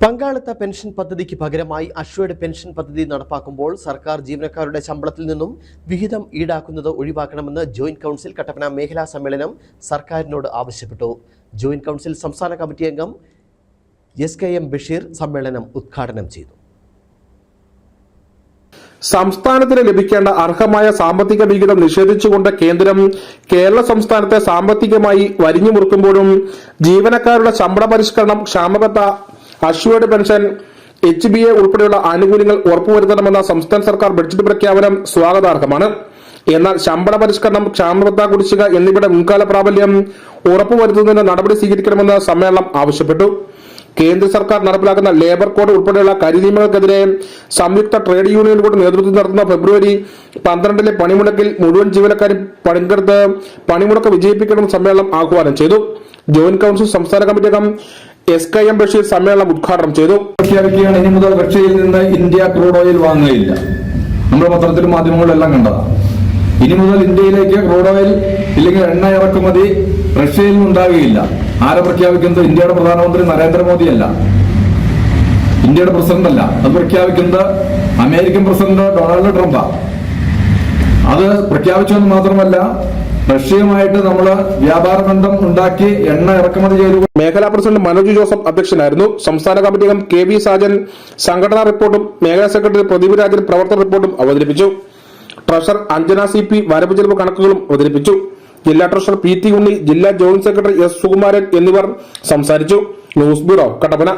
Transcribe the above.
പങ്കാളിത്ത പെൻഷൻ പദ്ധതിക്ക് പകരമായി അശ്വയുടെ പെൻഷൻ പദ്ധതി നടപ്പാക്കുമ്പോൾ സർക്കാർ ജീവനക്കാരുടെ ശമ്പളത്തിൽ നിന്നും വിഹിതം ഈടാക്കുന്നത് ഒഴിവാക്കണമെന്ന് ജോയിന്റ് കൗൺസിൽ കട്ടപ്പന മേഖലാ സമ്മേളനം സർക്കാരിനോട് ആവശ്യപ്പെട്ടു. ജോയിന്റ് കൗൺസിൽ സംസ്ഥാന കമ്മിറ്റി അംഗം SKM ബഷീർ സമ്മേളനം ഉദ്ഘാടനം ചെയ്തു. സംസ്ഥാനത്തിന് ലഭിക്കേണ്ട അർഹമായ സാമ്പത്തിക വിഹിതം നിഷേധിച്ചുകൊണ്ട് കേന്ദ്രം കേരള സംസ്ഥാനത്തെ സാമ്പത്തികമായി വരിഞ്ഞു മുറുക്കുമ്പോഴും ജീവനക്കാരുടെ ശമ്പള പരിഷ്കരണം, ക്ഷാമബത്ത, അശ്വയുടെ പെൻഷൻ, HBA ഉൾപ്പെടെയുള്ള ആനുകൂല്യങ്ങൾ ഉറപ്പുവരുത്തണമെന്ന സംസ്ഥാന സർക്കാർ ബഡ്ജറ്റ് പ്രഖ്യാപനം സ്വാഗതാർഹമാണ്. എന്നാൽ ശമ്പള പരിഷ്കരണം, ക്ഷാമബത്ത കുടിശ്ശിക എന്നിവയുടെ മുൻകാല പ്രാബല്യം ഉറപ്പുവരുത്തുന്നതിന് നടപടി സ്വീകരിക്കണമെന്ന് സമ്മേളനം ആവശ്യപ്പെട്ടു. കേന്ദ്ര സർക്കാർ നടപ്പിലാക്കുന്ന ലേബർ കോഡ് ഉൾപ്പെടെയുള്ള കരിനിയമങ്ങൾക്കെതിരെ സംയുക്ത ട്രേഡ് യൂണിയനുകളുടെ നേതൃത്വത്തിൽ നടത്തുന്ന ഫെബ്രുവരി 12 പണിമുടക്കിൽ മുഴുവൻ ജീവനക്കാരും പങ്കെടുത്ത് പണിമുടക്ക് വിജയിപ്പിക്കണമെന്ന് സമ്മേളനം ആഹ്വാനം ചെയ്തു. ജോയിന്റ് കൗൺസിൽ സംസ്ഥാന കമ്മിറ്റി അംഗം SKM ബഷീർ സമ്മേളനം ഉദ്ഘാടനം ചെയ്തു. പ്രഖ്യാപിക്കുകയാണ്, ഇനി മുതൽ റഷ്യയിൽ നിന്ന് ഇന്ത്യ ക്രൂഡ് ഓയിൽ വാങ്ങുകയില്ല. നമ്മുടെ പത്രത്തിലും മാധ്യമങ്ങളിലെല്ലാം കണ്ടതാണ്. ഇനി മുതൽ ഇന്ത്യയിലേക്ക് ക്രൂഡ് ഓയിൽ ഇല്ലെങ്കിൽ എണ്ണ ഇറക്കുമതി റഷ്യയിൽ നിന്നുണ്ടാകുകയില്ല. ആരെ പ്രഖ്യാപിക്കുന്നത്? ഇന്ത്യയുടെ പ്രധാനമന്ത്രി നരേന്ദ്രമോദിയല്ല, ഇന്ത്യയുടെ പ്രസിഡന്റ് അല്ല. അത് പ്രഖ്യാപിക്കുന്നത് അമേരിക്കൻ പ്രസിഡന്റ് ഡൊണാൾഡ് ട്രംപാണ്. അത് പ്രഖ്യാപിച്ചെന്ന് മാത്രമല്ല, റഷ്യയുമായിട്ട് നമ്മൾ വ്യാപാര ബന്ധം ഉണ്ടാക്കി എണ്ണ ഇറക്കുമതി ചെയ്തു. മേഖലാ പ്രസിഡന്റ് മനോജ് ജോസഫ് അധ്യക്ഷനായിരുന്നു. സംസ്ഥാന കമ്മിറ്റി അംഗം KV സാജൻ സംഘടനാ റിപ്പോർട്ടും മേഖലാ സെക്രട്ടറി പ്രദീപ് രാജൻ പ്രവർത്തന റിപ്പോർട്ടും അവതരിപ്പിച്ചു. ട്രഷറർ അഞ്ജന CP വരവ് ചെലവ് കണക്കുകളും അവതരിപ്പിച്ചു. ജില്ലാ ട്രഷറർ PT ഉണ്ണി, ജില്ലാ ജോയിന്റ് സെക്രട്ടറി S സുകുമാരൻ എന്നിവർ സംസാരിച്ചു. News bureau, Kattappana.